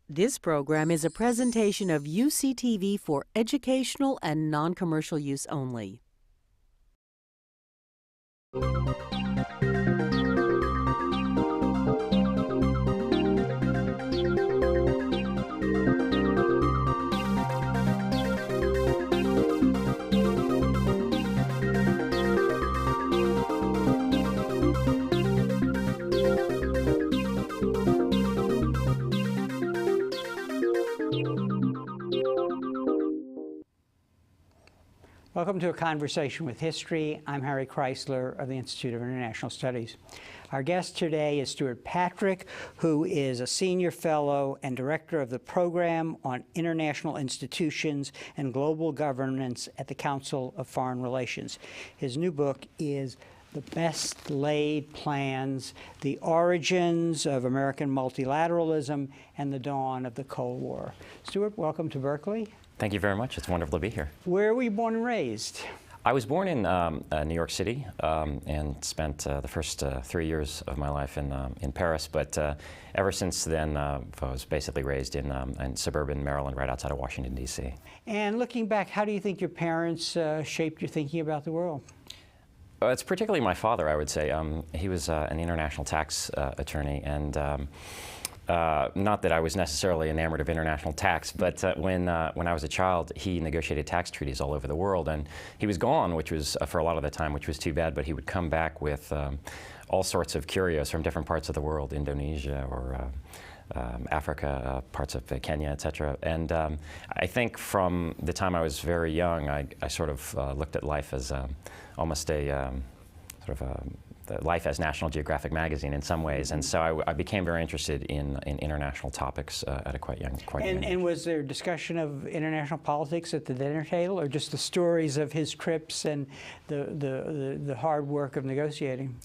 This program is a presentation of UCTV for educational and non-commercial use only. Welcome to A Conversation with History. I'm Harry Kreisler of the Institute of International Studies. Our guest today is Stewart Patrick, who is a senior fellow and director of the Program on International Institutions and Global Governance at the Council of Foreign Relations. His new book is The Best Laid Plans, The Origins of American Multilateralism and the Dawn of the Cold War. Stewart, welcome to Berkeley. Thank you very much. It's wonderful to be here. Where were you born and raised? I was born in New York City and spent the first 3 years of my life in Paris. But ever since then, I was basically raised in suburban Maryland, right outside of Washington, D.C. And looking back, how do you think your parents shaped your thinking about the world? It's particularly my father, I would say. He was an international tax attorney, and not that I was necessarily enamored of international tax, but when I was a child, he negotiated tax treaties all over the world, and he was gone, which was for a lot of the time, which was too bad. But he would come back with all sorts of curios from different parts of the world, Indonesia or Africa, parts of Kenya, etc. And I think from the time I was very young, I sort of looked at life as almost a sort of life as National Geographic magazine in some ways, and so I became very interested in international topics at a quite young age. And was there discussion of international politics at the dinner table, or just the stories of his trips and the hard work of negotiating?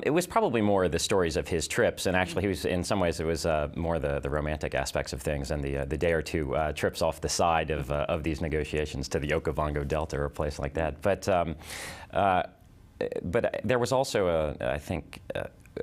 It was probably more the stories of his trips, and actually he was, in some ways, it was more the romantic aspects of things, and the day or two trips off the side of these negotiations to the Okavango Delta or a place like that. But there was also, I think,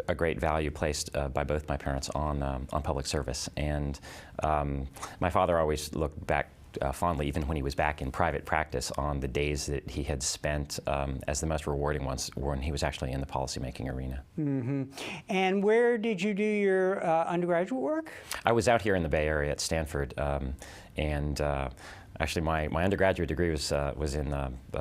a great value placed by both my parents on public service. And my father always looked back fondly, even when he was back in private practice, on the days that he had spent as the most rewarding ones when he was actually in the policymaking arena. Mm-hmm. And where did you do your undergraduate work? I was out here in the Bay Area at Stanford, and actually, my undergraduate degree was in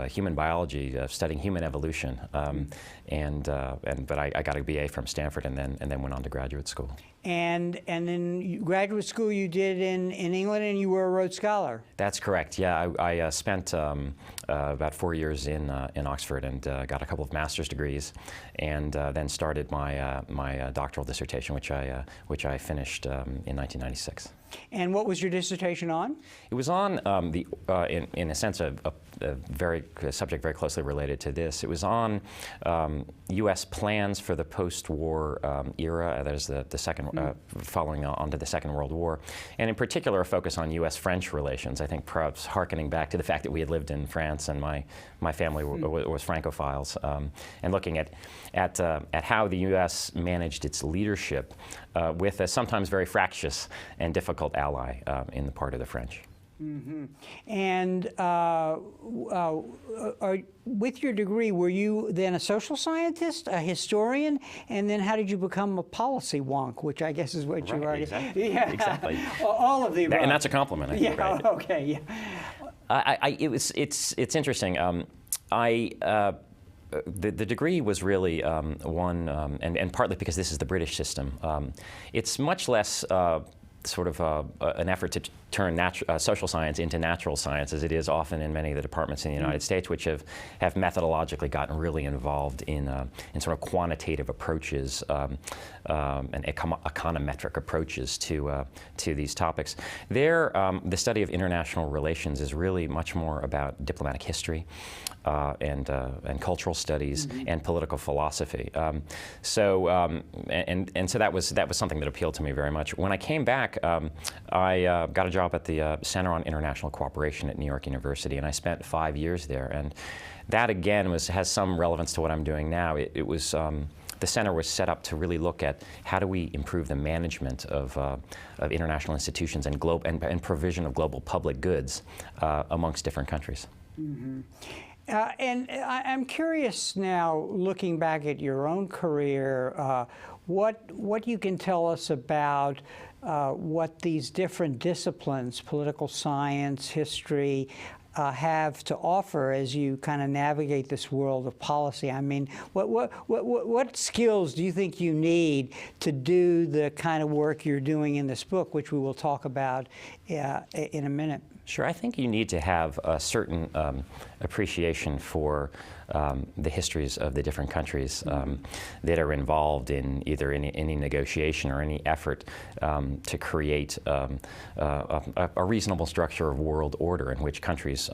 human biology, studying human evolution, but I got a BA from Stanford, and then went on to graduate school. And then graduate school you did in England, and you were a Rhodes Scholar. That's correct. Yeah, I spent about 4 years in Oxford and got a couple of master's degrees, and then started my doctoral dissertation, which I finished in 1996. And what was your dissertation on? It was on in a sense, a subject very closely related to this. It was on U.S. plans for the post-war era, that is the second, following on to the Second World War, and in particular a focus on U.S.-French relations. I think perhaps hearkening back to the fact that we had lived in France and my family was Francophiles, and looking at how the U.S. managed its leadership with a sometimes very fractious and difficult ally in the part of the French. Mm-hmm. And with your degree, were you then a social scientist, a historian, and then how did you become a policy wonk, which I guess is what you are? Exactly. Yeah. Exactly. All of the above. And that's a compliment, I think, yeah. Right? Okay. Yeah. It's interesting. The degree was really one, and partly because this is the British system. It's much less sort of an effort to turn social science into natural science, as it is often in many of the departments in the United States, which have methodologically gotten really involved in sort of quantitative approaches and econometric approaches to these topics. There, the study of international relations is really much more about diplomatic history and cultural studies and political philosophy. So that was something that appealed to me very much. When I came back, I got a job at the Center on International Cooperation at New York University, and I spent 5 years there. And that again has some relevance to what I'm doing now. It was the center was set up to really look at how do we improve the management of international institutions and, and provision of global public goods amongst different countries. Mm-hmm. And I'm curious now, looking back at your own career, what you can tell us about what these different disciplines, political science, history, have to offer as you kind of navigate this world of policy. I mean, what skills do you think you need to do the kind of work you're doing in this book, which we will talk about in a minute? Sure. I think you need to have a certain appreciation for the histories of the different countries that are involved in either any negotiation or any effort to create a reasonable structure of world order in which countries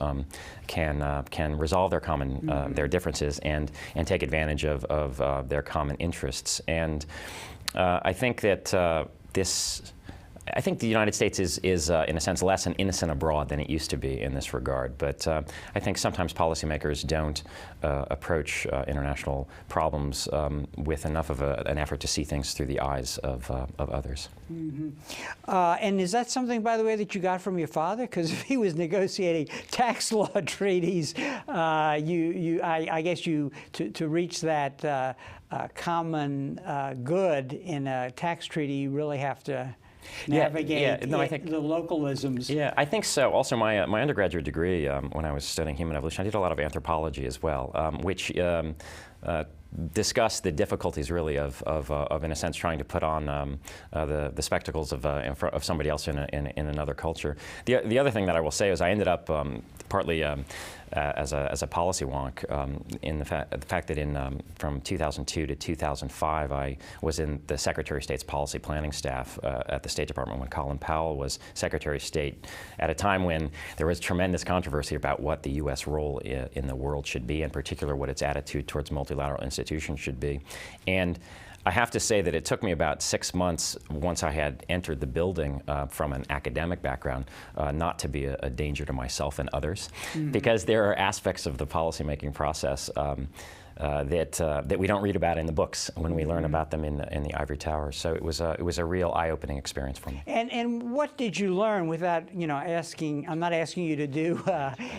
can resolve their common their differences and take advantage of their common interests. And I think that I think the United States is in a sense, less an innocent abroad than it used to be in this regard. But I think sometimes policymakers don't approach international problems with enough of an effort to see things through the eyes of others. Mm-hmm. And is that something, by the way, that you got from your father? Because if he was negotiating tax law treaties, I guess to reach that common good in a tax treaty, you really have to navigate I think the localisms. Yeah, I think so. Also, my undergraduate degree, when I was studying human evolution, I did a lot of anthropology as well, which discussed the difficulties, really, of in a sense, trying to put on the spectacles of somebody else in another culture. The other thing that I will say is I ended up partly as a policy wonk in the fact that from 2002 to 2005 I was in the Secretary of State's policy planning staff at the State Department when Colin Powell was Secretary of State, at a time when there was tremendous controversy about what the U.S. role in the world should be, in particular what its attitude towards multilateral institutions should be. And I have to say that it took me about 6 months once I had entered the building from an academic background not to be a danger to myself and others, because there are aspects of the policymaking process that we don't read about in the books when we learn about them in the ivory tower. So it was a real eye-opening experience for me. And what did you learn without asking? I'm not asking you to do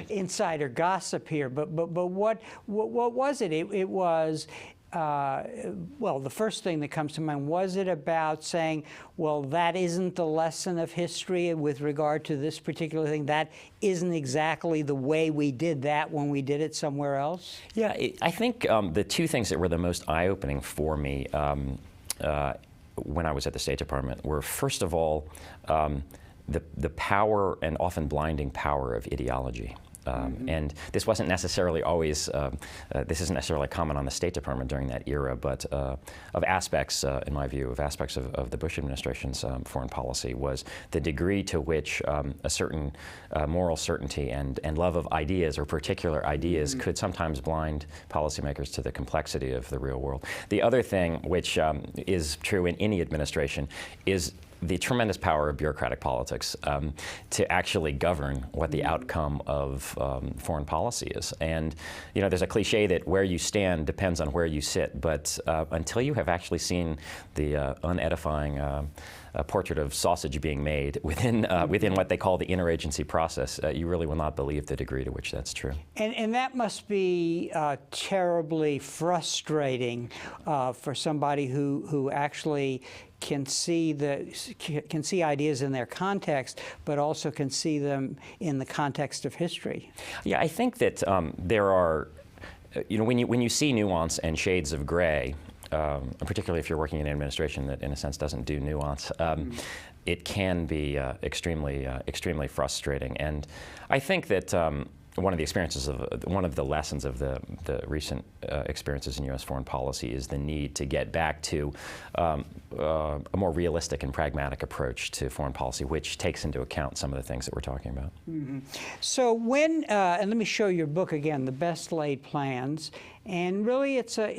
insider gossip here, but what was it? It was. Well, the first thing that comes to mind, was it about saying, well, that isn't the lesson of history with regard to this particular thing? That isn't exactly the way we did that when we did it somewhere else? Yeah, I think the two things that were the most eye-opening for me when I was at the State Department were, first of all, the power and often blinding power of ideology. And this wasn't necessarily always, this isn't necessarily common on the State Department during that era, but of aspects, in my view, of aspects of the Bush administration's foreign policy was the degree to which a certain moral certainty and love of ideas or particular ideas could sometimes blind policymakers to the complexity of the real world. The other thing, which is true in any administration, is the tremendous power of bureaucratic politics to actually govern what the outcome of foreign policy is. And there's a cliche that where you stand depends on where you sit, but until you have actually seen the unedifying portrait of sausage being made within what they call the interagency process, you really will not believe the degree to which that's true. And that must be terribly frustrating for somebody who actually can see ideas in their context, but also can see them in the context of history. Yeah, I think that there are, when you see nuance and shades of gray, particularly if you're working in an administration that, in a sense, doesn't do nuance, it can be extremely frustrating. And I think that one of the lessons of the recent experiences in U.S. foreign policy is the need to get back to a more realistic and pragmatic approach to foreign policy, which takes into account some of the things that we're talking about. So when, and let me show your book again, The Best Laid Plans, And really, it's a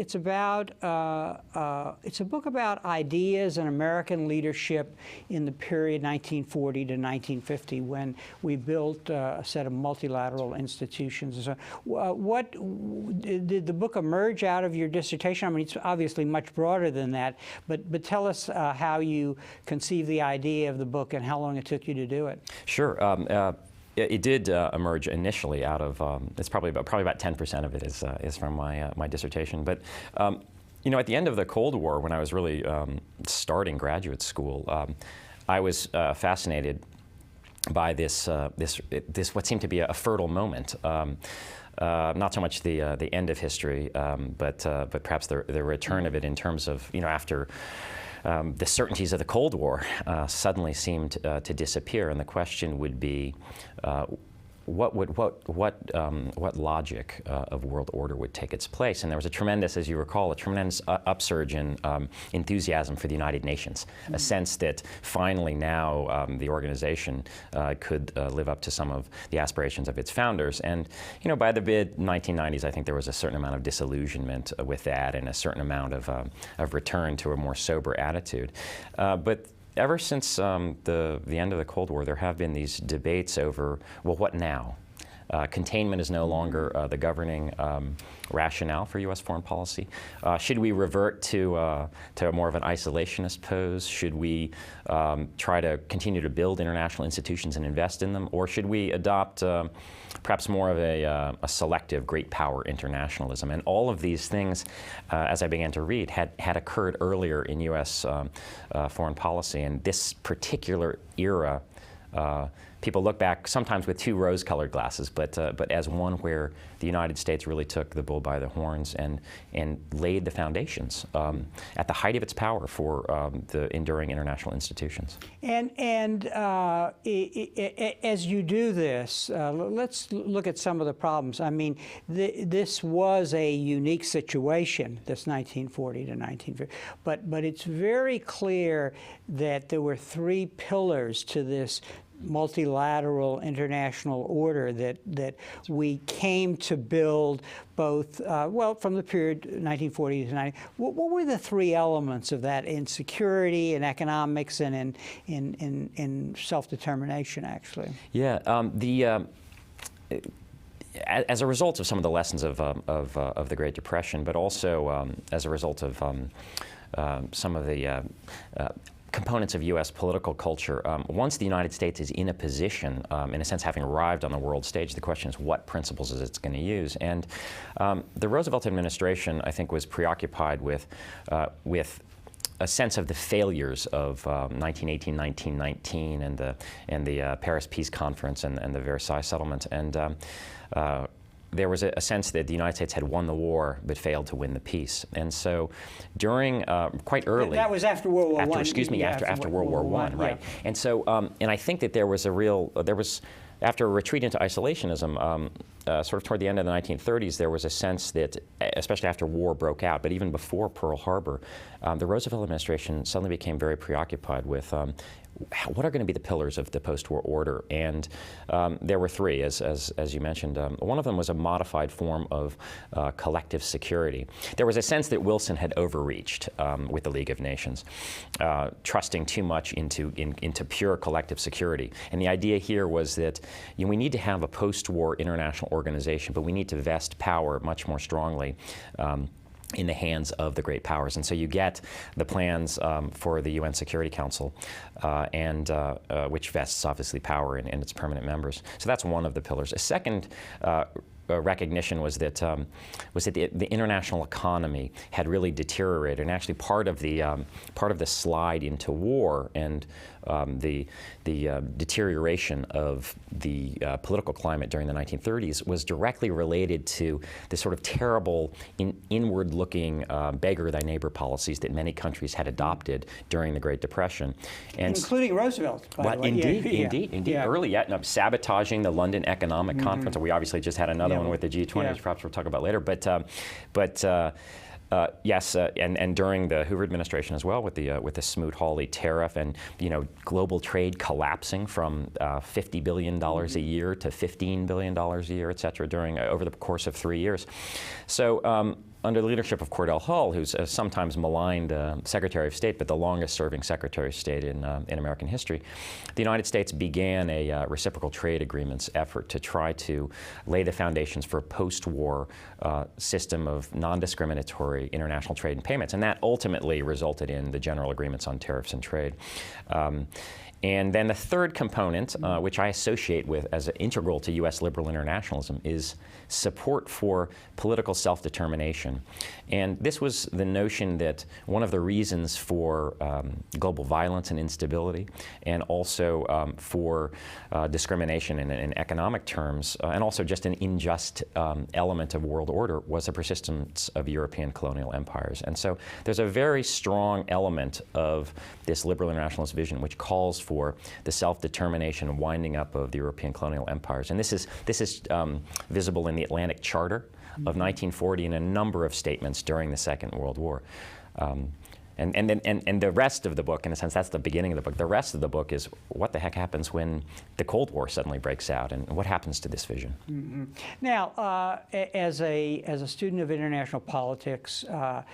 book about ideas and American leadership in the period 1940 to 1950, when we built a set of multilateral institutions. So, what did the book emerge out of your dissertation? I mean, it's obviously much broader than that, but tell us how you conceived the idea of the book and how long it took you to do it. Sure. It did emerge initially out of, it's probably about 10% of it is from my dissertation. But you know, at the end of the Cold War, when I was really starting graduate school, I was fascinated by this what seemed to be a fertile moment. Not so much the end of history, but perhaps the return of it in terms of, you know, after the certainties of the Cold War suddenly seemed to disappear, and the question would be, what logic of world order would take its place? And there was a tremendous, as you recall, a tremendous upsurge in enthusiasm for the United Nations, a sense that finally now the organization could live up to some of the aspirations of its founders. And you know, by the mid-1990s, I think there was a certain amount of disillusionment with that, and a certain amount of return to a more sober attitude. But ever since the end of the Cold War, there have been these debates over, well, what now? Containment is no longer the governing rationale for U.S. foreign policy. Should we revert to more of an isolationist pose? Should we try to continue to build international institutions and invest in them? Or should we adopt perhaps more of a selective great power internationalism? And all of these things, as I began to read, had occurred earlier in U.S. Foreign policy. And this particular era, people look back sometimes with two rose-colored glasses, but as one where the United States really took the bull by the horns and laid the foundations at the height of its power for the enduring international institutions. And as you do this, let's look at some of the problems. I mean, this was a unique situation, this 1940 to 1950, but it's very clear that there were three pillars to this multilateral international order that we came to build, both, well, from the period 1940 to 90. What were the three elements of that in security, in economics, and in self-determination, actually? Yeah, as a result of some of the lessons of the Great Depression, but also as a result of some of the components of U.S. political culture, once the United States is in a position, in a sense having arrived on the world stage, the question is what principles is it going to use? And the Roosevelt administration, I think, was preoccupied with a sense of the failures of 1918, 1919, and the Paris Peace Conference and the Versailles Settlement. And there was a sense that the United States had won the war but failed to win the peace. And so during, quite early... That was after World War I. Excuse me, after World War I, right. Yeah. And so, and I think that there was a real, after a retreat into isolationism, sort of toward the end of the 1930s, there was a sense that, especially after war broke out, but even before Pearl Harbor, the Roosevelt administration suddenly became very preoccupied with what are going to be the pillars of the post-war order? And there were three, as you mentioned. One of them was a modified form of collective security. There was a sense that Wilson had overreached with the League of Nations, trusting too much into pure collective security. And the idea here was that we need to have a post-war international organization, but we need to vest power much more strongly in the hands of the great powers. And so you get the plans for the UN Security Council, which vests, obviously, power in its permanent members. So that's one of the pillars. A second recognition was that the international economy had really deteriorated, and actually part of the slide into war and the deterioration of the political climate during the 1930s was directly related to the sort of terrible inward-looking beggar-thy-neighbor policies that many countries had adopted during the Great Depression, and including Roosevelt. By the way. Indeed. Yeah. Early, sabotaging the London Economic Conference. We obviously just had another one with the G20, which perhaps we'll talk about later. But Yes, and during the Hoover administration as well, with the Smoot-Hawley tariff, and global trade collapsing from $50 billion a year to $15 billion a year, et cetera, over the course of 3 years. So under the leadership of Cordell Hull, who's a sometimes maligned Secretary of State, but the longest-serving Secretary of State in American history, the United States began a reciprocal trade agreements effort to try to lay the foundations for a post-war system of non-discriminatory international trade and payments, and that ultimately resulted in the general agreements on tariffs and trade. And then the third component, which I associate with as integral to U.S. liberal internationalism, is support for political self-determination. And this was the notion that one of the reasons for global violence and instability, and also for discrimination in economic terms, and also just an unjust element of world order, was the persistence of European colonial empires. And so there's a very strong element of this liberal internationalist vision which calls for the self-determination and winding up of the European colonial empires. And this is visible in the Atlantic Charter of 1940 and a number of statements during the Second World War. And the rest of the book, in a sense, that's the beginning of the book. The rest of the book is what the heck happens when the Cold War suddenly breaks out, and what happens to this vision. Mm-hmm. Now, as a student of international politics, I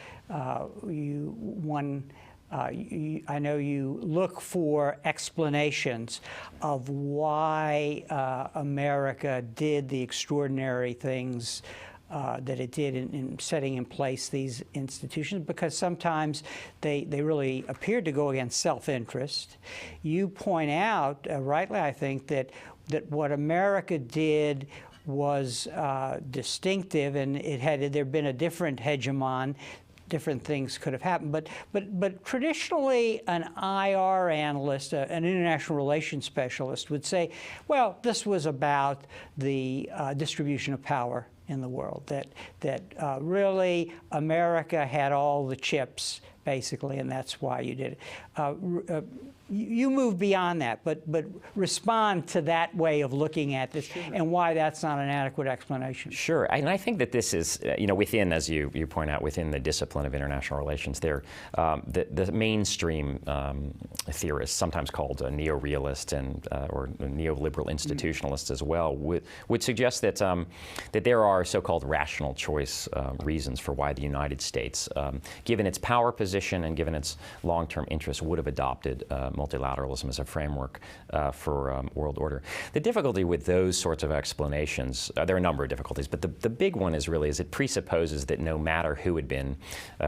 know you look for explanations of why America did the extraordinary things that it did in setting in place these institutions, because sometimes they really appeared to go against self-interest. You point out, rightly I think, that what America did was distinctive, and there'd been a different hegemon, different things could have happened. But traditionally, an IR analyst, an international relations specialist, would say, well, this was about the distribution of power in the world, that really America had all the chips, basically, and that's why you did it. You move beyond that, but respond to that way of looking at this, sure, and why that's not an adequate explanation. Sure, and I think that this is, within, as you point out, within the discipline of international relations, there, the mainstream theorists, sometimes called neo-realist or neoliberal institutionalists as well, would suggest that that there are so-called rational choice reasons for why the United States, given its power position and given its long-term interests, would have adopted multilateralism as a framework for world order. The difficulty with those sorts of explanations, there are a number of difficulties, but the big one is it presupposes that no matter who had been,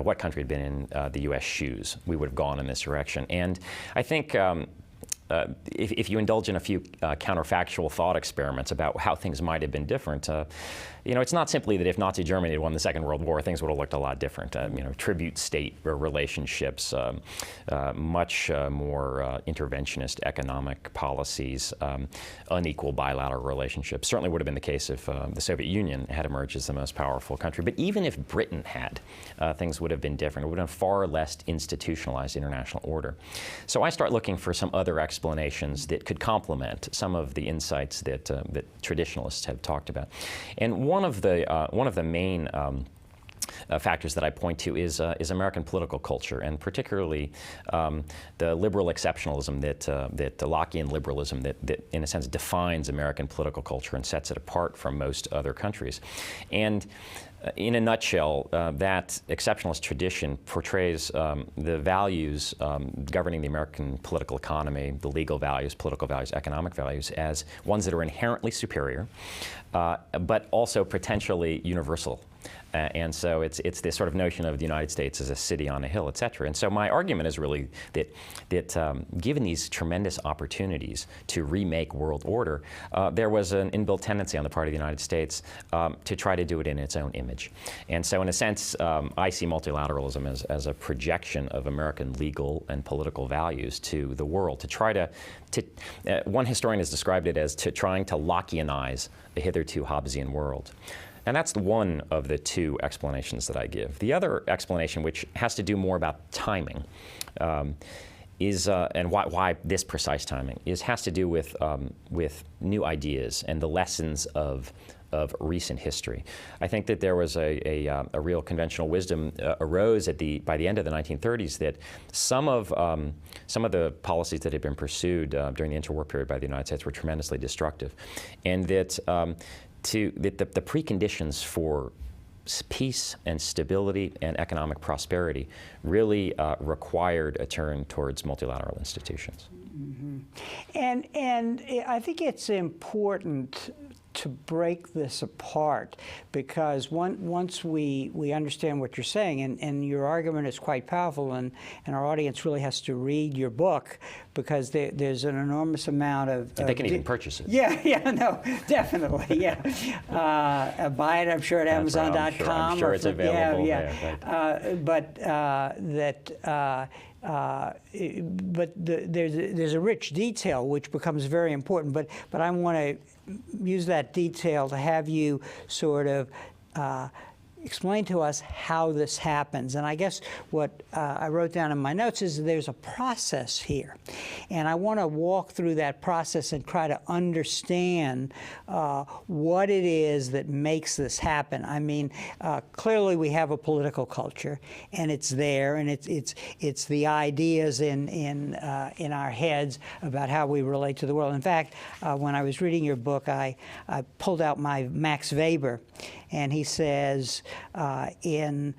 what country had been in the U.S. shoes, we would have gone in this direction. And I think if you indulge in a few counterfactual thought experiments about how things might have been different, it's not simply that if Nazi Germany had won the Second World War, things would have looked a lot different. Tribute state relationships, much more interventionist economic policies, unequal bilateral relationships. Certainly would have been the case if the Soviet Union had emerged as the most powerful country. But even if Britain had, things would have been different. It would have been far less institutionalized international order. So I start looking for some other explanations that could complement some of the insights that traditionalists have talked about. And one of the main factors that I point to is American political culture, and particularly the liberal exceptionalism that the Lockean liberalism that in a sense defines American political culture and sets it apart from most other countries. And in a nutshell, that exceptionalist tradition portrays the values governing the American political economy, the legal values, political values, economic values, as ones that are inherently superior, but also potentially universal. And so it's this sort of notion of the United States as a city on a hill, et cetera. And so my argument is really that given these tremendous opportunities to remake world order, there was an inbuilt tendency on the part of the United States to try to do it in its own image. And so in a sense, I see multilateralism as a projection of American legal and political values to the world, to try to one historian has described it as trying to Lockeanize the hitherto Hobbesian world. And that's one of the two explanations that I give. The other explanation, which has to do more about timing, is and why this precise timing has to do with new ideas and the lessons of of recent history. I think that there was a real conventional wisdom arose by the end of the 1930s that some of the policies that had been pursued during the interwar period by the United States were tremendously destructive, and that the preconditions for peace and stability and economic prosperity really required a turn towards multilateral institutions. Mm-hmm. And I think it's important to break this apart, because once we understand what you're saying, and your argument is quite powerful, and our audience really has to read your book, because there's an enormous amount of... They can even purchase it. Yeah, no, definitely, yeah. Buy it, I'm sure, at Amazon.com. I'm sure it's available there. But there's a rich detail which becomes very important. But I want to use that detail to have you sort of explain to us how this happens. And I guess what I wrote down in my notes is there's a process here. And I want to walk through that process and try to understand what it is that makes this happen. I mean, clearly we have a political culture, and it's there, and it's the ideas in our heads about how we relate to the world. In fact, when I was reading your book, I pulled out my Max Weber, and he says in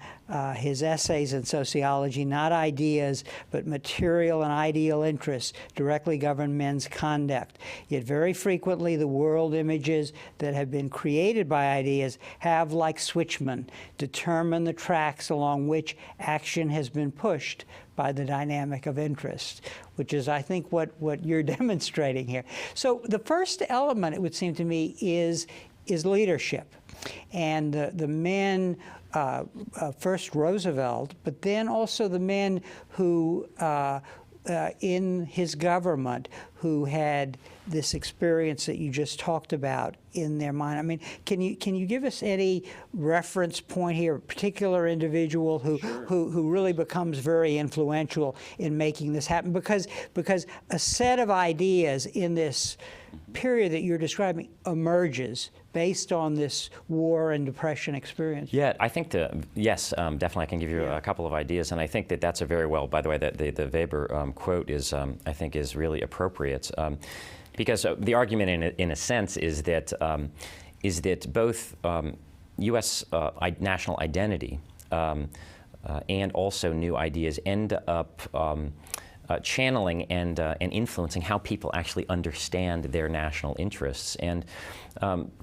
his essays in sociology, not ideas, but material and ideal interests directly govern men's conduct. Yet very frequently the world images that have been created by ideas have, like switchmen, determined the tracks along which action has been pushed by the dynamic of interest, which is, I think, what you're demonstrating here. So the first element, it would seem to me, is leadership. And the men, first Roosevelt, but then also the men who, in his government, who had this experience that you just talked about in their mind. I mean, can you give us any reference point here, a particular individual who really becomes very influential in making this happen? Because a set of ideas in this period that you're describing emerges based on this war and depression experience. Yeah, I think yes, definitely I can give you a couple of ideas, and I think that that's a very well, by the way, that the Weber quote is, I think, is really appropriate, because the argument in a sense is that both U.S. national identity and also new ideas end up channeling and influencing how people actually understand their national interests. And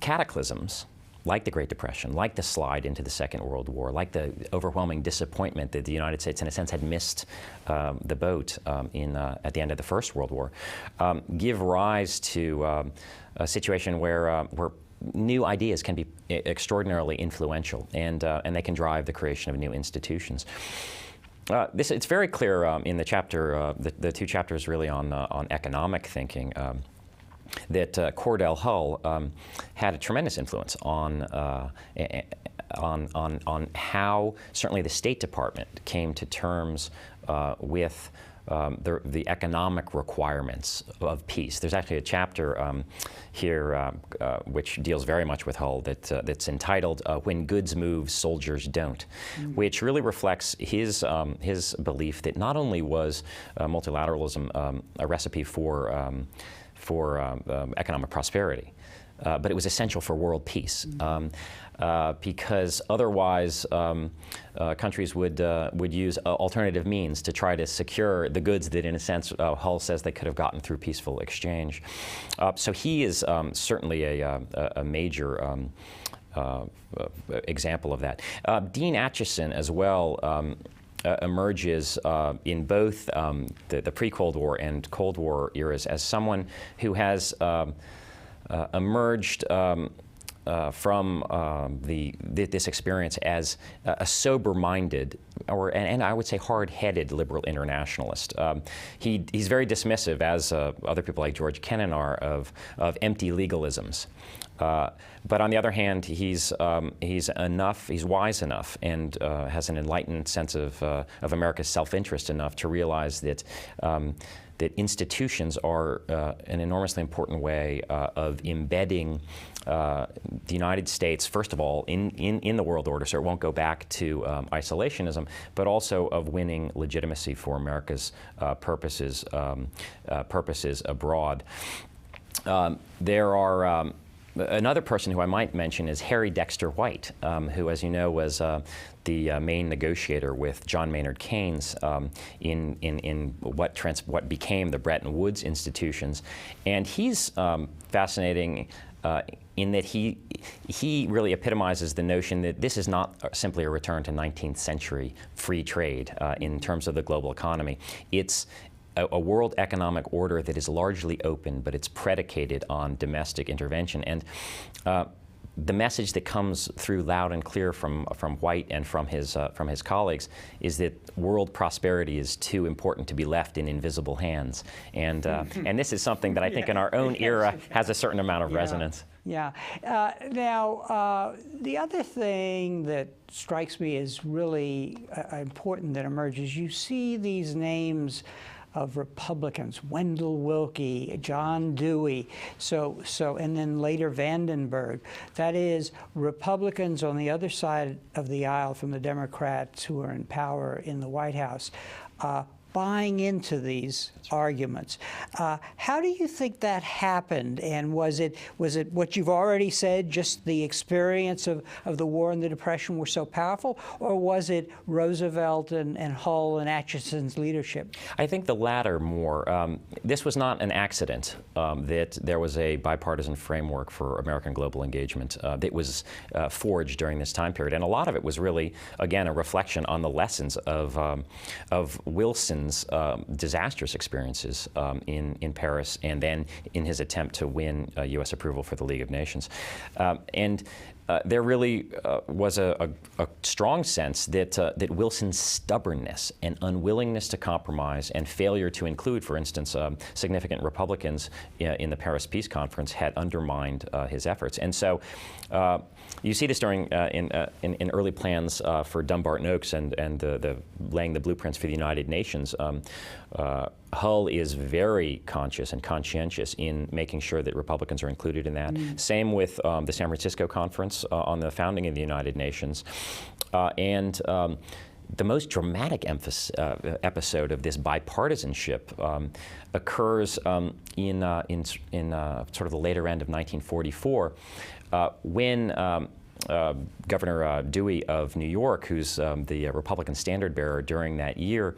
cataclysms, like the Great Depression, like the slide into the Second World War, like the overwhelming disappointment that the United States, in a sense, had missed the boat at the end of the First World War, give rise to a situation where new ideas can be extraordinarily influential, and they can drive the creation of new institutions. It's very clear in the chapter, the two chapters really on economic thinking, that Cordell Hull had a tremendous influence on how certainly the State Department came to terms with the economic requirements of peace. There's actually a chapter here which deals very much with Hull that's entitled "When Goods Move, Soldiers Don't," which really reflects his belief that not only was multilateralism a recipe for economic prosperity, but it was essential for world peace. Because otherwise countries would use alternative means to try to secure the goods that, in a sense, Hull says they could have gotten through peaceful exchange. So he is certainly a major example of that. Dean Acheson, as well, emerges in both the pre-Cold War and Cold War eras as someone who has emerged from this experience as a sober-minded, and I would say hard-headed liberal internationalist. He's very dismissive, as other people like George Kennan are, of empty legalisms. But on the other hand, he's wise enough, and has an enlightened sense of America's self-interest enough to realize that that institutions are an enormously important way of embedding the United States, first of all, in the world order, so it won't go back to isolationism, but also of winning legitimacy for America's purposes abroad. There are another person who I might mention is Harry Dexter White, who, as you know, was the main negotiator with John Maynard Keynes in what became the Bretton Woods institutions, and he's fascinating in that he really epitomizes the notion that this is not simply a return to 19th century free trade in terms of the global economy. It's a world economic order that is largely open, but it's predicated on domestic intervention. And the message that comes through loud and clear from White and from his colleagues is that world prosperity is too important to be left in invisible hands. And and this is something that I think in our own era has a certain amount of resonance. Yeah. Now, the other thing that strikes me as really important that emerges, you see these names of Republicans, Wendell Willkie, John Dewey, and then later Vandenberg. That is, Republicans on the other side of the aisle from the Democrats who are in power in the White House, buying into these arguments. How do you think that happened? And was it what you've already said, just the experience of the war and the Depression were so powerful, or was it Roosevelt and Hull and Atchison's leadership? I think the latter more. This was not an accident that there was a bipartisan framework for American global engagement that was forged during this time period. And a lot of it was really, again, a reflection on the lessons of Wilson's disastrous experiences in Paris, and then in his attempt to win U.S. approval for the League of Nations. There really was a strong sense that Wilson's stubbornness and unwillingness to compromise and failure to include, for instance, significant Republicans in the Paris Peace Conference had undermined his efforts. And so you see this during in early plans for Dumbarton Oaks and the laying the blueprints for the United Nations. Hull is very conscious and conscientious in making sure that Republicans are included in that. Same with the San Francisco Conference on the founding of the United Nations. The most dramatic episode of this bipartisanship occurs in sort of the later end of 1944, when Governor Dewey of New York, who's the Republican standard bearer during that year,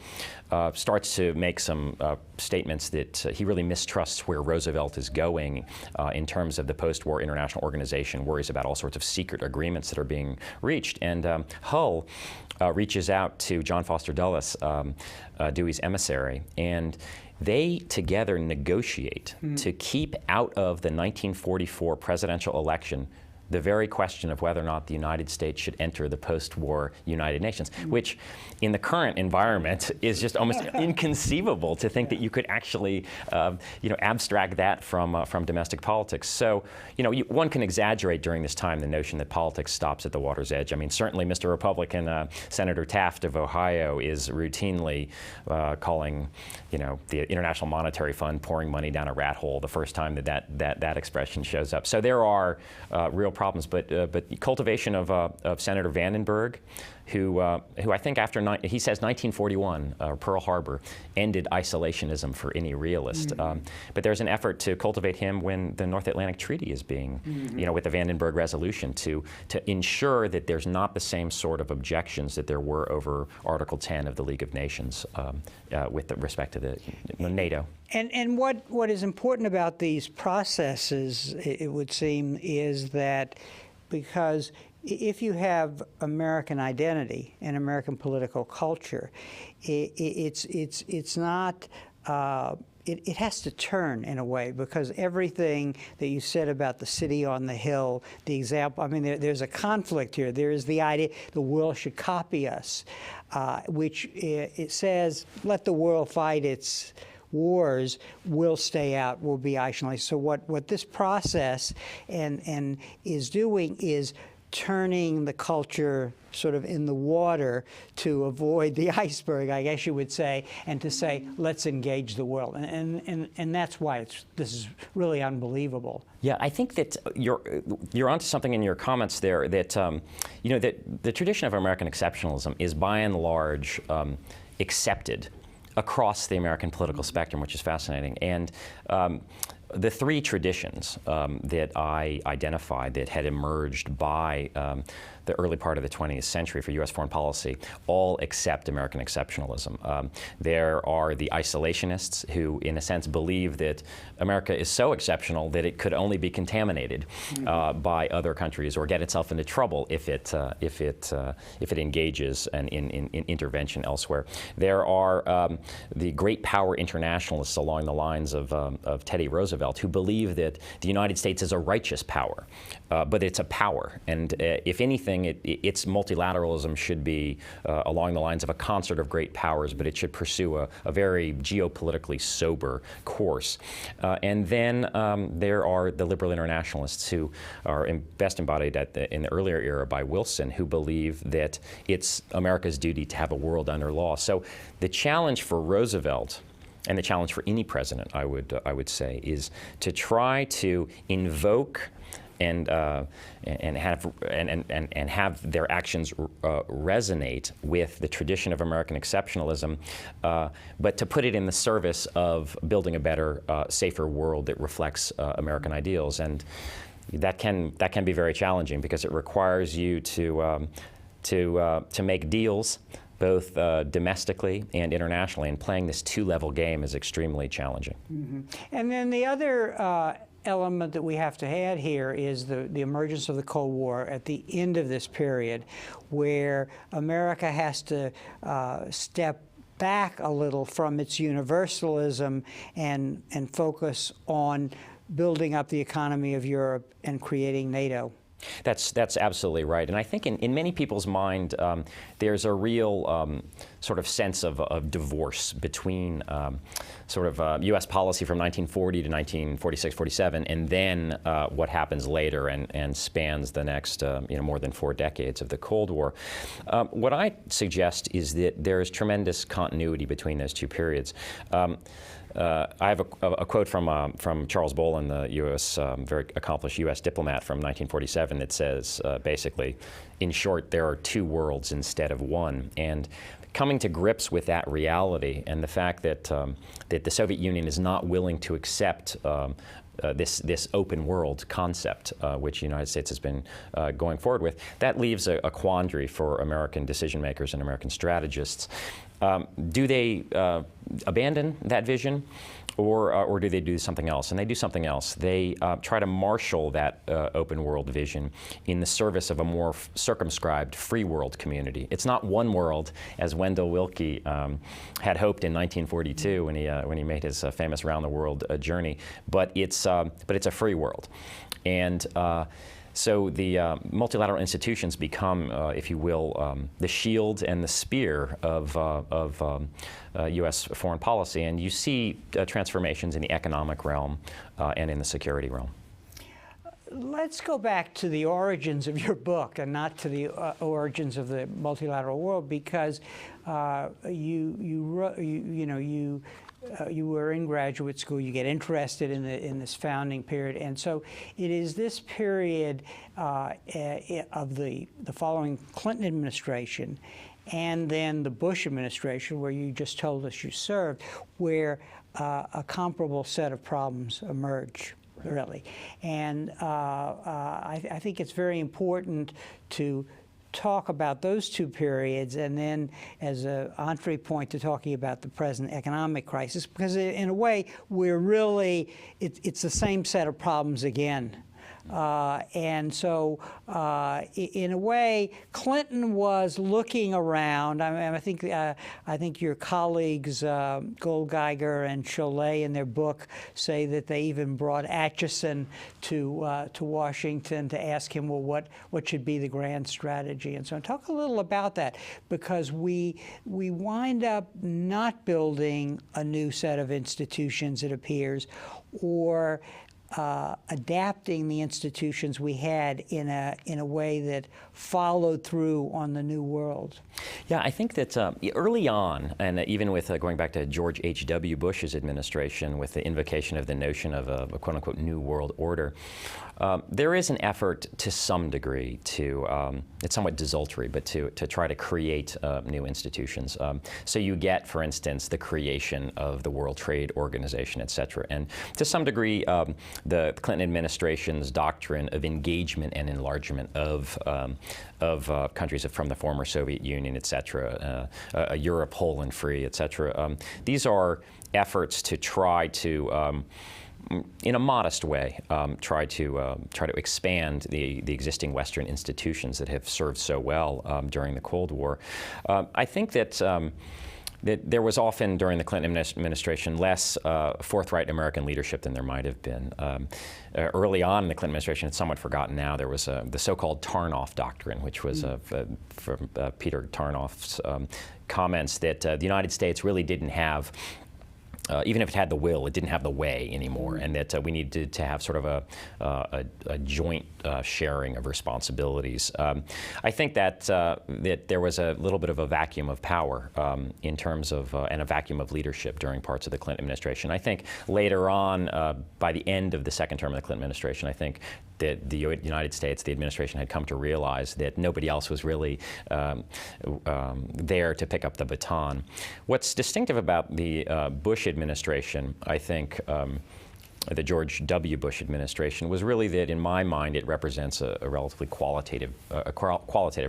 starts to make some statements that he really mistrusts where Roosevelt is going in terms of the post-war international organization, worries about all sorts of secret agreements that are being reached. And Hull reaches out to John Foster Dulles, Dewey's emissary, and they together negotiate to keep out of the 1944 presidential election the very question of whether or not the United States should enter the post-war United Nations, which in the current environment is just almost inconceivable to think that you could actually abstract that from domestic politics. So, one can exaggerate during this time the notion that politics stops at the water's edge. I mean, certainly Mr. Republican Senator Taft of Ohio is routinely calling, the International Monetary Fund pouring money down a rat hole the first time that expression shows up. So there are real problems, but cultivation of Senator Vandenberg, who I think he says 1941, Pearl Harbor, ended isolationism for any realist. But there's an effort to cultivate him when the North Atlantic Treaty is being, with the Vandenberg Resolution, to ensure that there's not the same sort of objections that there were over Article 10 of the League of Nations with respect to the NATO. And what is important about these processes, it would seem, is that because if you have American identity and American political culture, it's not. It has to turn in a way, because everything that you said about the city on the hill, the example, I mean, there's a conflict here. There is the idea the world should copy us, which it says, let the world fight its wars, we'll stay out, we'll be isolated. So what this process and is doing is turning the culture sort of in the water to avoid the iceberg, I guess you would say, and to say, let's engage the world. And that's why this is really unbelievable. Yeah, I think that you're onto something in your comments there, that you know, that the tradition of American exceptionalism is by and large accepted across the American political spectrum, which is fascinating. And the three traditions that I identified that had emerged by the early part of the 20th century for U.S. foreign policy all accept American exceptionalism. There are the isolationists who, in a sense, believe that America is so exceptional that it could only be contaminated by other countries or get itself into trouble if it engages in intervention elsewhere. There are the great power internationalists along the lines of Teddy Roosevelt, who believe that the United States is a righteous power, but it's a power, and if anything, its multilateralism should be along the lines of a concert of great powers, but it should pursue a very geopolitically sober course. And then there are the liberal internationalists who are best embodied in the earlier era by Wilson, who believe that it's America's duty to have a world under law. So the challenge for Roosevelt, and the challenge for any president, I would say, is to try to invoke and have their actions resonate with the tradition of American exceptionalism, but to put it in the service of building a better, safer world that reflects American ideals. And that can be very challenging because it requires you to make deals both domestically and internationally, and playing this two-level game is extremely challenging. Mm-hmm. And then the other element that we have to add here is the emergence of the Cold War at the end of this period, where America has to step back a little from its universalism and focus on building up the economy of Europe and creating NATO. That's absolutely right. And I think in many people's mind, there's a real sort of sense of divorce between sort of U.S. policy from 1940 to 1946, 47, and then what happens later and spans the next more than 4 decades of the Cold War. What I suggest is that there is tremendous continuity between those two periods. I have a quote from Charles Bolin, the U.S. Very accomplished U.S. diplomat from 1947, that says basically, in short, there are two worlds instead of one. And coming to grips with that reality and the fact that that the Soviet Union is not willing to accept this open world concept, which the United States has been going forward with, that leaves a quandary for American decision makers and American strategists. Do they abandon that vision, or do they do something else? And they do something else. They try to marshal that open world vision in the service of a more circumscribed free world community. It's not one world, as Wendell Willkie had hoped in 1942 when he made his famous round the world journey, but it's a free world. And so the multilateral institutions become, if you will, the shield and the spear of U.S. foreign policy, and you see transformations in the economic realm and in the security realm. Let's go back to the origins of your book and not to the origins of the multilateral world, because you were in graduate school, you get interested in this founding period, and so it is this period of the following Clinton administration and then the Bush administration, where you just told us you served, where a comparable set of problems emerge, really. And I think it's very important to talk about those two periods, and then as an entree point to talking about the present economic crisis, because in a way we're really, it's the same set of problems again. And so, in a way, Clinton was looking around. I mean, I think your colleagues Goldgeiger and Cholet in their book say that they even brought Atchison to Washington to ask him, well, what should be the grand strategy? And so, talk a little about that, because we wind up not building a new set of institutions, it appears, or adapting the institutions we had in a way that followed through on the new world? Yeah, I think that early on, and even with going back to George H.W. Bush's administration, with the invocation of the notion of a quote-unquote new world order, there is an effort to some degree to, it's somewhat desultory, but to try to create new institutions. So you get, for instance, the creation of the World Trade Organization, et cetera. And to some degree, the Clinton administration's doctrine of engagement and enlargement of countries from the former Soviet Union, et cetera, a Europe whole and free, et cetera. These are efforts to try to, in a modest way, try to expand the existing Western institutions that have served so well during the Cold War. I think that there was often, during the Clinton administration, less forthright American leadership than there might have been. Early on in the Clinton administration, it's somewhat forgotten now, there was the so-called Tarnoff Doctrine, which was from Peter Tarnoff's comments that the United States really didn't have, even if it had the will, it didn't have the way anymore, and that we needed to have sort of a joint sharing of responsibilities. I think that that there was a little bit of a vacuum of power in terms of, and a vacuum of leadership during parts of the Clinton administration. I think later on, by the end of the second term of the Clinton administration, I think that the United States, the administration, had come to realize that nobody else was really there to pick up the baton. What's distinctive about the Bush administration, I think, the George W. Bush administration, was really that, in my mind, it represents a relatively qualitative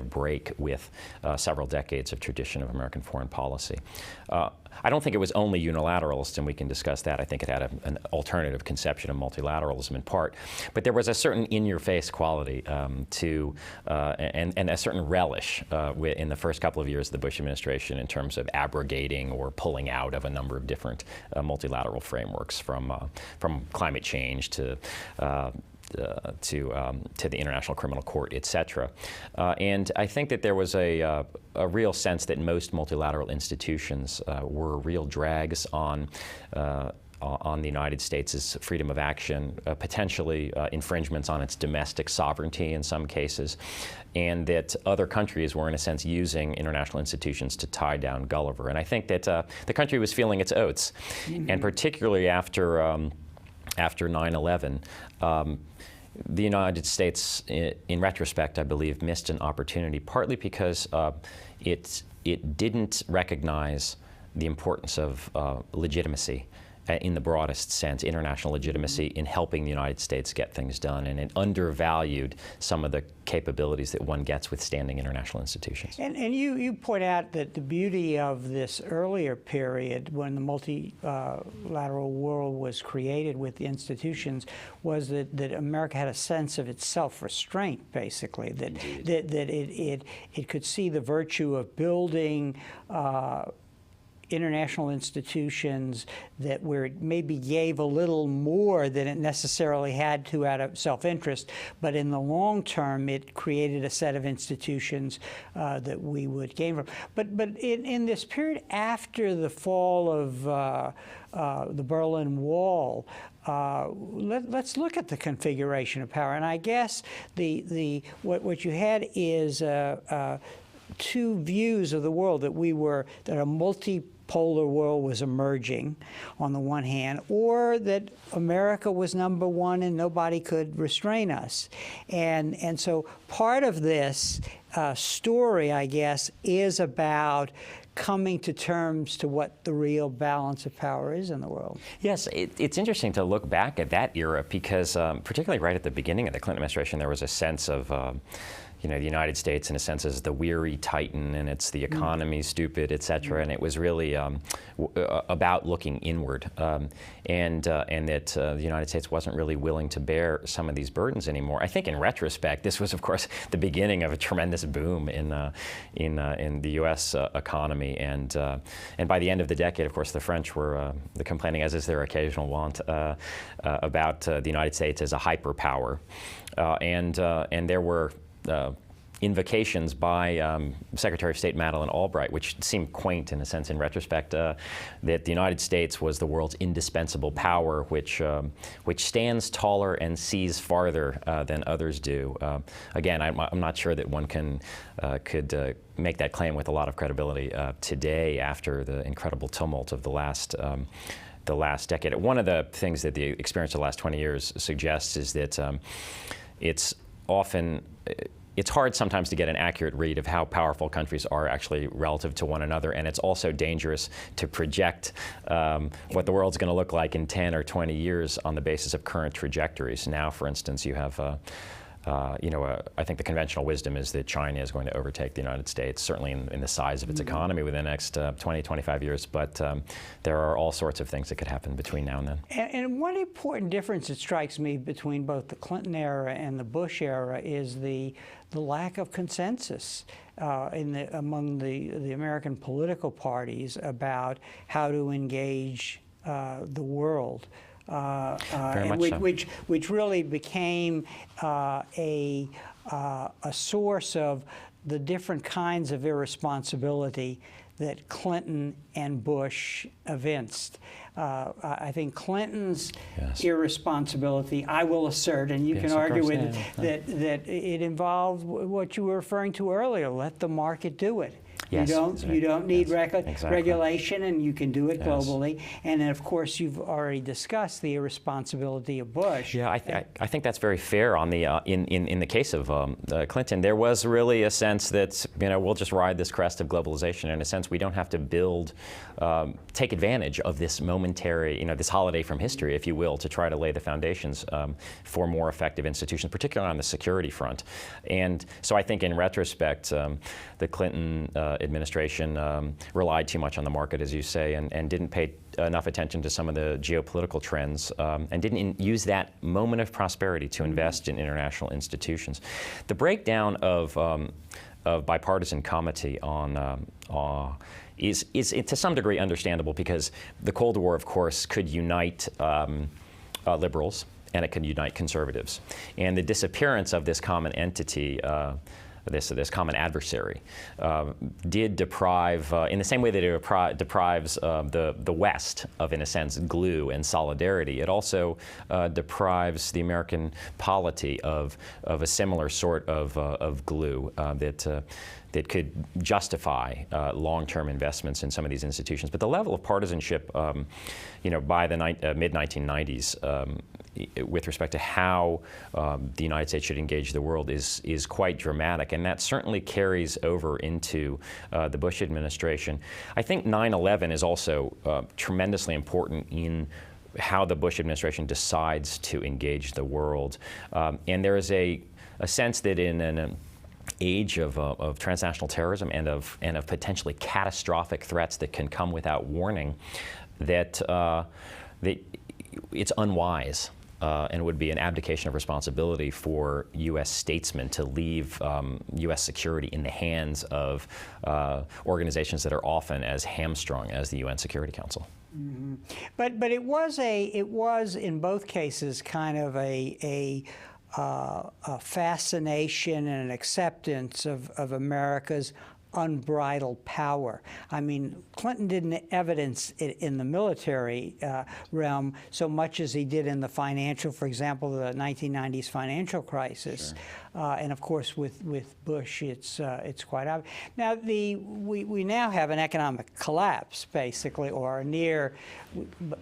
break with several decades of tradition of American foreign policy. I don't think it was only unilateralist, and we can discuss that. I think it had an alternative conception of multilateralism in part. But there was a certain in-your-face quality to, and a certain relish in the first couple of years of the Bush administration in terms of abrogating or pulling out of a number of different multilateral frameworks, from climate change to the International Criminal Court, et cetera. And I think that there was a real sense that most multilateral institutions were real drags on the United States' freedom of action, potentially infringements on its domestic sovereignty in some cases, and that other countries were, in a sense, using international institutions to tie down Gulliver. And I think that the country was feeling its oats, and particularly after 9/11, the United States, in retrospect, I believe, missed an opportunity, partly because it didn't recognize the importance of legitimacy in the broadest sense, international legitimacy in helping the United States get things done, and it undervalued some of the capabilities that one gets with standing international institutions. And you point out that the beauty of this earlier period, when the multilateral world was created with the institutions, was that America had a sense of its self-restraint, basically, that it could see the virtue of building international institutions that where it maybe gave a little more than it necessarily had to out of self-interest, but in the long term it created a set of institutions that we would gain from. But in this period after the fall of the Berlin Wall, let's look at the configuration of power. And I guess what you had is two views of the world, that a multipolar world was emerging on the one hand, or that America was number one and nobody could restrain us. And so part of this story, I guess, is about coming to terms to what the real balance of power is in the world. Yes, it's interesting to look back at that era, because particularly right at the beginning of the Clinton administration, there was a sense of the United States, in a sense, is the weary titan, and it's the economy, stupid, et cetera, and it was really about looking inward, and that the United States wasn't really willing to bear some of these burdens anymore. I think, in retrospect, this was, of course, the beginning of a tremendous boom in the U.S. Economy, and by the end of the decade, of course, the French were complaining, as is their occasional wont, about the United States as a hyperpower, and there were invocations by Secretary of State Madeleine Albright, which seemed quaint in a sense in retrospect, that the United States was the world's indispensable power, which stands taller and sees farther than others do. Again, I'm not sure that one could make that claim with a lot of credibility today after the incredible tumult of the last decade. One of the things that the experience of the last 20 years suggests is that it's hard sometimes to get an accurate read of how powerful countries are actually relative to one another, and it's also dangerous to project what the world's going to look like in 10 or 20 years on the basis of current trajectories. Now, for instance, you have I think the conventional wisdom is that China is going to overtake the United States, certainly in the size of its economy within the next 20, 25 years. But there are all sorts of things that could happen between now and then. And one important difference that strikes me between both the Clinton era and the Bush era is the lack of consensus among the American political parties about how to engage the world. Which really became a source of the different kinds of irresponsibility that Clinton and Bush evinced. I think Clinton's irresponsibility, I will assert, and you can argue with it, that it involved what you were referring to earlier, let the market do it. Yes, you don't need regulation, and you can do it globally. And then, of course, you've already discussed the irresponsibility of Bush. Yeah, I think that's very fair. On the in the case of Clinton, there was really a sense that we'll just ride this crest of globalization. In a sense, we don't have to take advantage of this momentary, this holiday from history, if you will, to try to lay the foundations for more effective institutions, particularly on the security front. And so I think, in retrospect, the Clinton administration relied too much on the market, as you say, and didn't pay enough attention to some of the geopolitical trends, and didn't use that moment of prosperity to invest in international institutions. The breakdown of bipartisan comity is to some degree understandable, because the Cold War, of course, could unite liberals and it could unite conservatives. And the disappearance of this common entity, this common adversary, did deprive, in the same way that it deprives the West of, in a sense, glue and solidarity, it also deprives the American polity of a similar sort of glue that could justify long-term investments in some of these institutions. But the level of partisanship, by the mid-1990s, with respect to how the United States should engage the world is quite dramatic, and that certainly carries over into the Bush administration. I think 9/11 is also tremendously important in how the Bush administration decides to engage the world. And there is a sense that in an age of transnational terrorism and of potentially catastrophic threats that can come without warning, that it's unwise. And it would be an abdication of responsibility for U.S. statesmen to leave U.S. security in the hands of organizations that are often as hamstrung as the UN Security Council. Mm-hmm. But it was in both cases kind of a fascination and an acceptance of America's unbridled power. I mean, Clinton didn't evidence it in the military realm so much as he did in the financial, for example, the 1990s financial crisis. Sure. And of course, with Bush, it's quite obvious. Now, we now have an economic collapse, basically, or a near,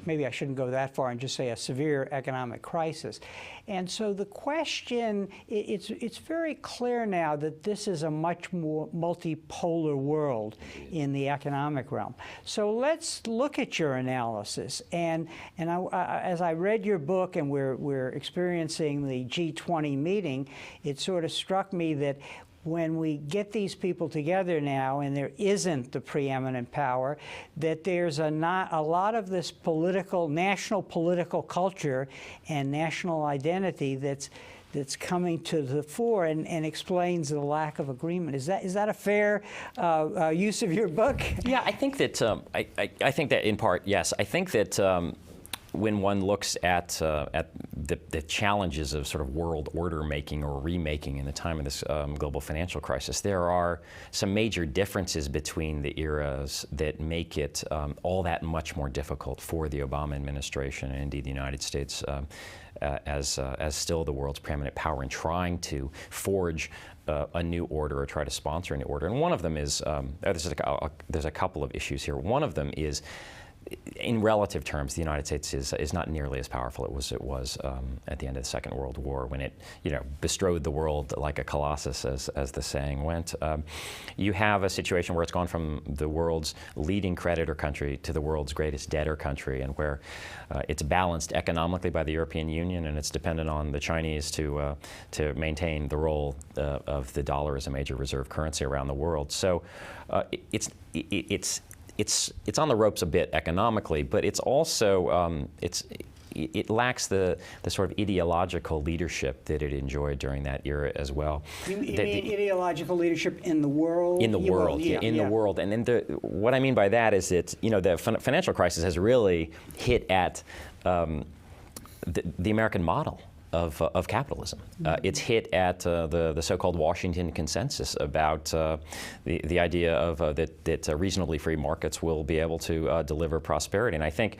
maybe I shouldn't go that far and just say a severe economic crisis. And so the question, it's very clear now that this is a much more multipolar world in the economic realm. So let's look at your analysis. And as I read your book, and we're experiencing the G20 meeting, it sort of struck me that when we get these people together now, and there isn't the preeminent power, that there's a lot of this national political culture and national identity that's coming to the fore and explains the lack of agreement. Is that a fair use of your book? Yeah, I think that I think that in part, yes. I think that when one looks at the challenges of sort of world order making or remaking in the time of this global financial crisis, there are some major differences between the eras that make it all that much more difficult for the Obama administration and indeed the United States as still the world's preeminent power in trying to forge a new order or try to sponsor a new order. And one of them is, there's a couple of issues here. One of them is, in relative terms, the United States is not nearly as powerful as it was at the end of the Second World War, when it bestrode the world like a colossus, as the saying went. You have a situation where it's gone from the world's leading creditor country to the world's greatest debtor country, and where it's balanced economically by the European Union, and it's dependent on the Chinese to maintain the role of the dollar as a major reserve currency around the world. So it's on the ropes a bit economically, but it's also it lacks the sort of ideological leadership that it enjoyed during that era as well. You mean ideological leadership in the world? In the world, the world. And then what I mean by that is that the financial crisis has really hit at the American model of capitalism. It's hit at the so-called Washington Consensus about the idea of that reasonably free markets will be able to deliver prosperity. And I think,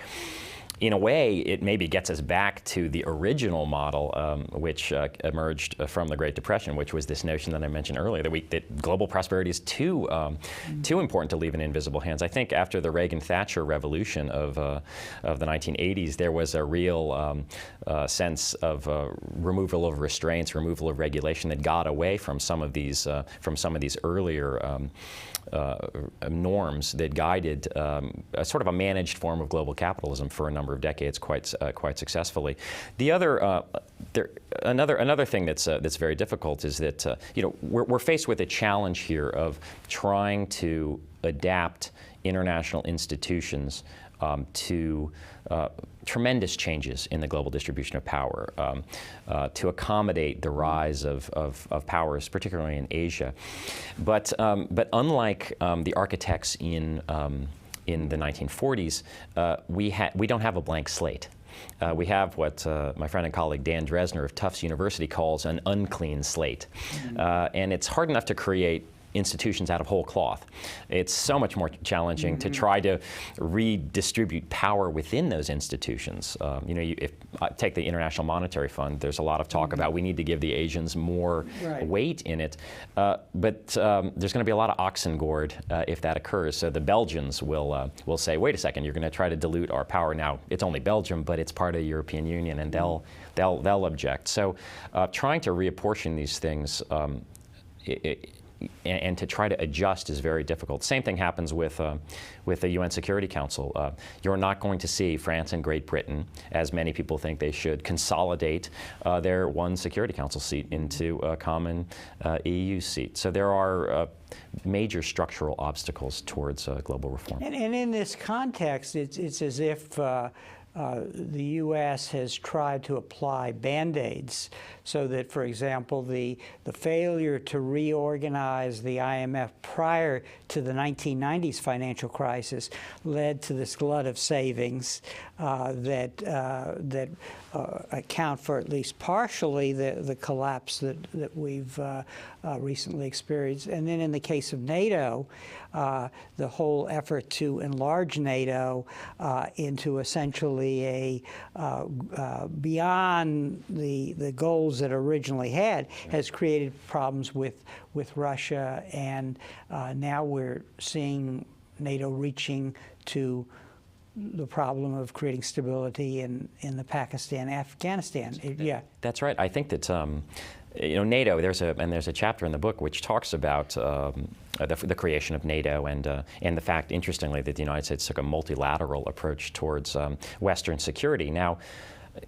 in a way, it maybe gets us back to the original model, which emerged from the Great Depression, which was this notion that I mentioned earlier, that global prosperity is too important to leave in invisible hands. I think after the Reagan-Thatcher revolution of the 1980s, there was a real sense of removal of restraints, removal of regulation that got away from some of these earlier norms that guided a sort of a managed form of global capitalism for a number of decades quite successfully. The other another thing that's very difficult is that we're faced with a challenge here of trying to adapt international institutions to tremendous changes in the global distribution of power, to accommodate the rise of powers, particularly in Asia. But unlike the architects in the 1940s, we don't have a blank slate. We have what my friend and colleague Dan Dresner of Tufts University calls an unclean slate. And it's hard enough to create institutions out of whole cloth. It's so much more challenging to try to redistribute power within those institutions. If I take the International Monetary Fund, there's a lot of talk about we need to give the Asians more weight in it, but there's going to be a lot of oxen gored if that occurs. So the Belgians will say, wait a second, you're going to try to dilute our power. Now it's only Belgium, but it's part of the European Union, and they'll object. So trying to reapportion these things and to try to adjust is very difficult. Same thing happens with the UN Security Council. You're not going to see France and Great Britain, as many people think they should, consolidate their one Security Council seat into a common EU seat. So there are major structural obstacles towards global reform. And in this context, it's as if the U.S. has tried to apply Band-Aids so that, for example, the failure to reorganize the IMF prior to the 1990s financial crisis led to this glut of savings that account for at least partially the collapse that we've recently experienced. And then in the case of NATO, the whole effort to enlarge NATO into essentially a beyond the goals that originally had has created problems with Russia, and now we're seeing NATO reaching to the problem of creating stability in the Pakistan, Afghanistan. That's right. I think that NATO. There's a chapter in the book which talks about the creation of NATO and the fact, interestingly, that the United States took a multilateral approach towards Western security. Now,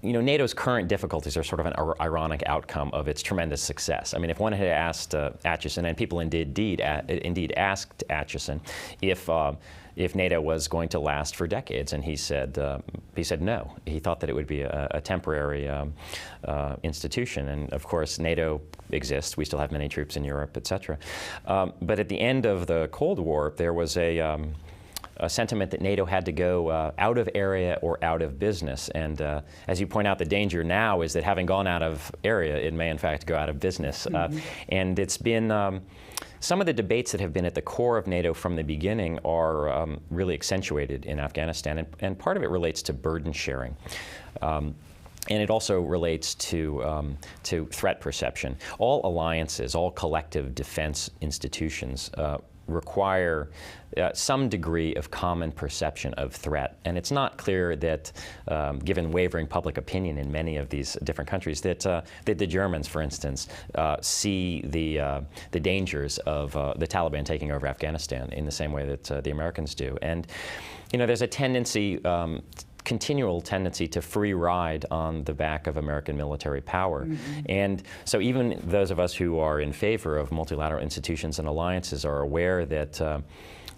NATO's current difficulties are sort of an ironic outcome of its tremendous success. I mean, if one had asked Acheson, and people indeed asked Acheson, if NATO was going to last for decades, and he said no. He thought that it would be a temporary institution, and of course NATO exists. We still have many troops in Europe, etc. But at the end of the Cold War, there was a sentiment that NATO had to go out of area or out of business. And as you point out, the danger now is that having gone out of area, it may in fact go out of business. And it's been some of the debates that have been at the core of NATO from the beginning are really accentuated in Afghanistan, and part of it relates to burden sharing. And it also relates to threat perception. All alliances, all collective defense institutions require some degree of common perception of threat. And it's not clear that, given wavering public opinion in many of these different countries, that the Germans, for instance, see the dangers of the Taliban taking over Afghanistan in the same way that the Americans do. And there's a tendency, continual tendency to free ride on the back of American military power. And so even those of us who are in favor of multilateral institutions and alliances are aware that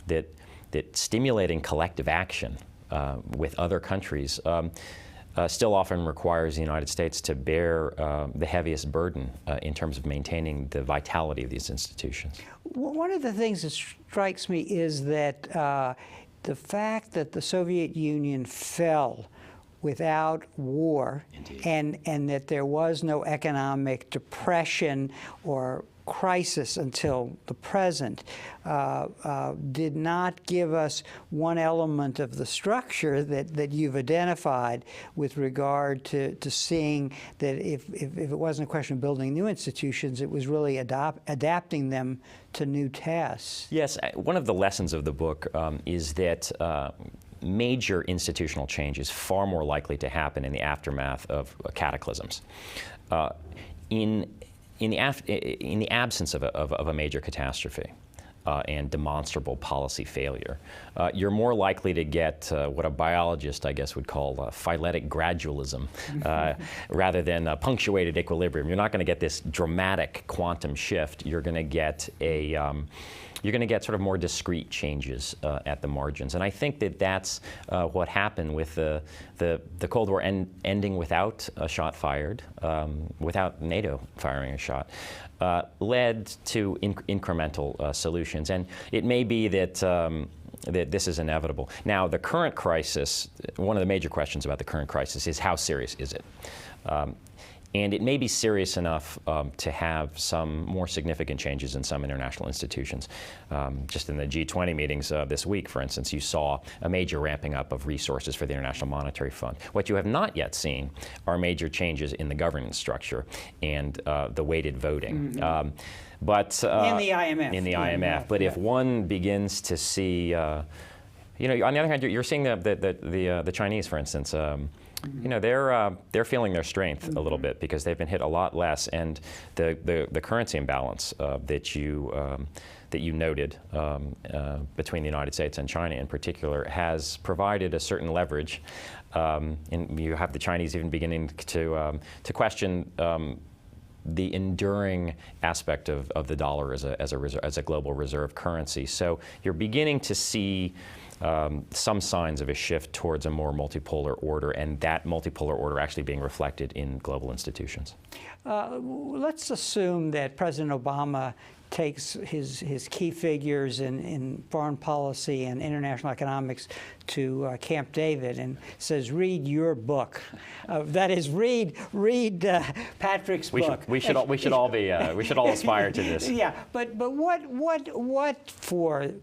that stimulating collective action with other countries still often requires the United States to bear the heaviest burden in terms of maintaining the vitality of these institutions. One of the things that strikes me is that the fact that the Soviet Union fell without war, and that there was no economic depression or crisis until the present, did not give us one element of the structure that you've identified with regard to seeing that if it wasn't a question of building new institutions, it was really adapting them to new tasks. Yes, one of the lessons of the book is that major institutional change is far more likely to happen in the aftermath of cataclysms. In the absence of a major catastrophe and demonstrable policy failure, you're more likely to get what a biologist, I guess, would call phyletic gradualism rather than punctuated equilibrium. You're not going to get this dramatic quantum shift. You're going to get sort of more discrete changes at the margins. And I think that that's what happened with the Cold War ending without a shot fired, without NATO firing a shot, led to incremental solutions. And it may be that that this is inevitable. Now, the current crisis, one of the major questions about the current crisis is how serious is it? And it may be serious enough to have some more significant changes in some international institutions. Just in the G20 meetings this week, for instance, you saw a major ramping up of resources for the International Monetary Fund. What you have not yet seen are major changes in the governance structure and the weighted voting. But in the IMF. In the IMF. But if one begins to see, on the other hand, you're seeing the Chinese, for instance. They're feeling their strength a little bit because they've been hit a lot less, and the currency imbalance that you noted between the United States and China in particular has provided a certain leverage, and you have the Chinese even beginning to question the enduring aspect of the dollar as a global reserve currency. So you're beginning to see some signs of a shift towards a more multipolar order, and that multipolar order actually being reflected in global institutions. Let's assume that President Obama takes his key figures in foreign policy and international economics to Camp David and says, "Read your book." That is, read Patrick's book. We should all aspire to this. Yeah, but what for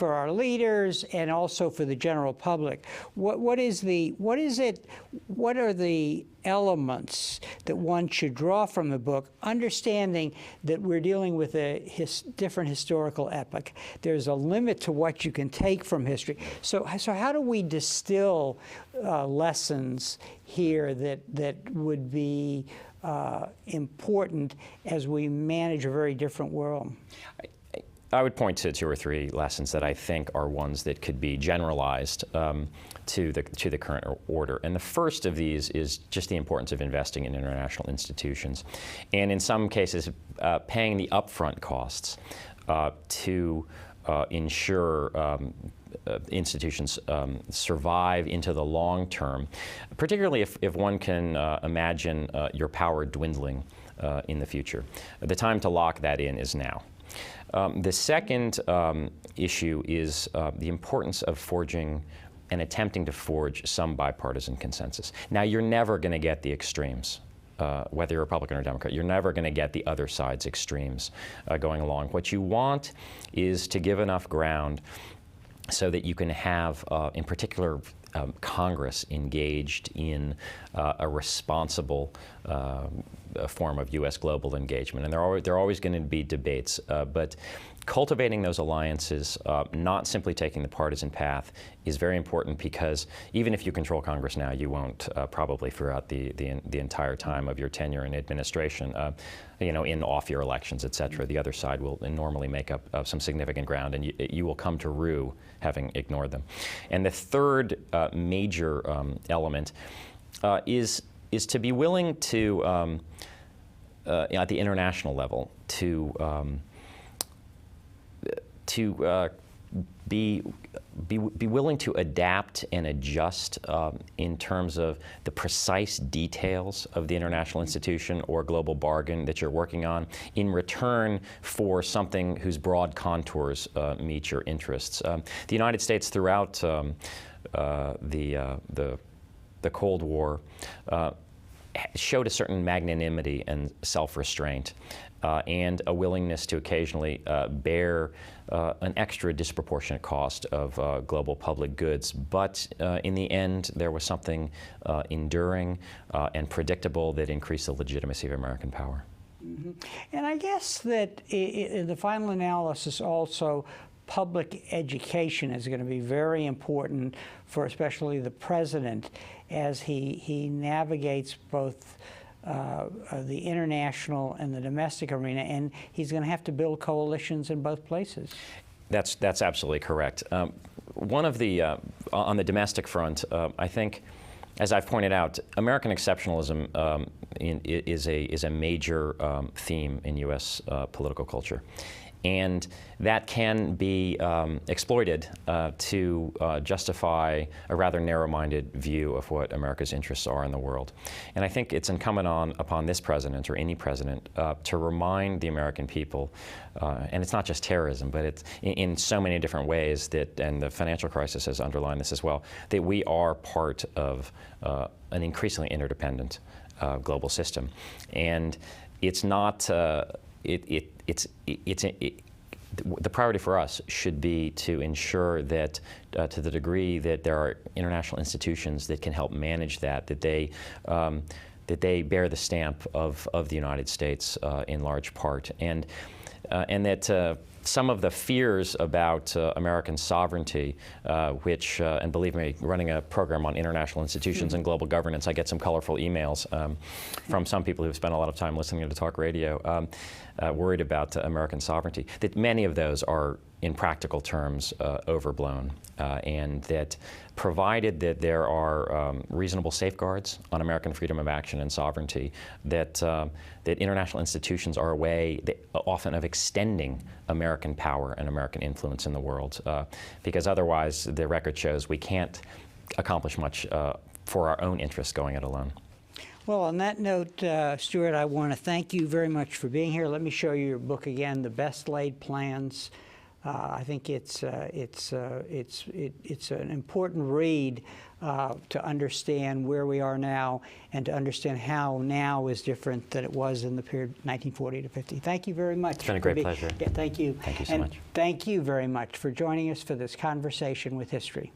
our leaders and also for the general public? What are the elements that one should draw from the book, understanding that we're dealing with a different historical epoch? There's a limit to what you can take from history. So how do we distill lessons here that would be important as we manage a very different world? I would point to two or three lessons that I think are ones that could be generalized to the current order. And the first of these is just the importance of investing in international institutions, and in some cases paying the upfront costs to ensure institutions survive into the long term, particularly if one can imagine your power dwindling in the future. The time to lock that in is now. The second issue is the importance of forging and attempting to forge some bipartisan consensus. Now, you're never going to get the extremes. Whether you're Republican or Democrat, you're never going to get the other side's extremes going along. What you want is to give enough ground so that you can have, in particular, Congress engaged in a responsible form of U.S. global engagement. And there are always going to be debates, but cultivating those alliances, not simply taking the partisan path, is very important, because even if you control Congress now, you won't probably throughout the entire time of your tenure in administration, in off-year elections, et cetera. The other side will normally make up some significant ground, and you will come to rue having ignored them. And the third major element is to be willing to, at the international level, to be willing to adapt and adjust in terms of the precise details of the international institution or global bargain that you're working on, in return for something whose broad contours meet your interests. The United States, throughout the Cold War, showed a certain magnanimity and self-restraint, and a willingness to occasionally bear an extra disproportionate cost of global public goods. But in the end, there was something enduring and predictable that increased the legitimacy of American power. Mm-hmm. And I guess that in the final analysis also, public education is going to be very important for especially the president as he navigates both the international and the domestic arena, and he's going to have to build coalitions in both places. That's absolutely correct. One of the on the domestic front, I think, as I've pointed out, American exceptionalism is a major theme in U.S. Political culture. And that can be exploited to justify a rather narrow-minded view of what America's interests are in the world. And I think it's incumbent upon this president, or any president, to remind the American people, and it's not just terrorism, but it's in so many different ways, that, and the financial crisis has underlined this as well, that we are part of an increasingly interdependent global system. And it's not, the priority for us should be to ensure that, to the degree that there are international institutions that can help manage that they bear the stamp of the United States in large part, and that some of the fears about American sovereignty, which, and believe me, running a program on international institutions and global governance, I get some colorful emails from some people who've spent a lot of time listening to talk radio, worried about American sovereignty, that many of those are, in practical terms, overblown, and that provided that there are reasonable safeguards on American freedom of action and sovereignty, that international institutions are a way, often, of extending American power and American influence in the world, because otherwise the record shows we can't accomplish much for our own interests going it alone. Well, on that note, Stewart, I want to thank you very much for being here. Let me show you your book again, The Best Laid Plans. I think it's an important read to understand where we are now, and to understand how now is different than it was in the period 1940 to 50. Thank you very much. It's been a great pleasure. Yeah, thank you. Thank you so much. Thank you very much for joining us for this conversation with history.